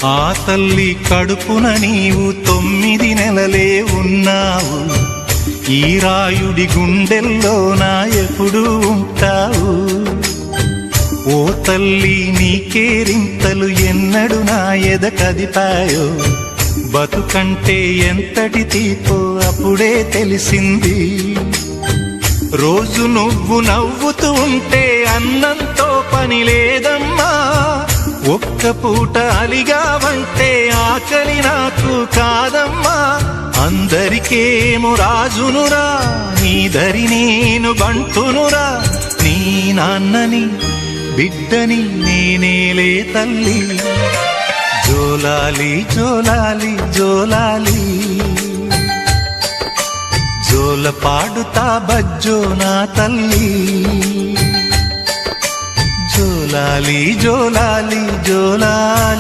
ఆ తల్లి కడుపున నీవు 9 నెలలే ఉన్నావు. ఈ రాయుడి గుండెల్లో నా ఎప్పుడు ఉంటావు. ఓ తల్లి నీ కేరింతలు ఎన్నడు నా ఎద కదిపాయో. బతుకంటే ఎంతటి తీపో అప్పుడే తెలిసింది. రోజు నువ్వు నవ్వుతూ ఉంటే అన్నంతో పని లేదమ్మా. ఒక్క పూట అలిగావంటే ఆకలి నాకు కాదమ్మా. అందరికేమో రాజునురా, నీ దరి నేను బంటునురా. నీ నాన్నని బిడ్డని నేనేలే తల్లి. జోలాలి జోలాలి జోలాలి, జోల పాడుతా బజ్జో నా తల్లి. జోలాలి జోలాలి జోలాలి.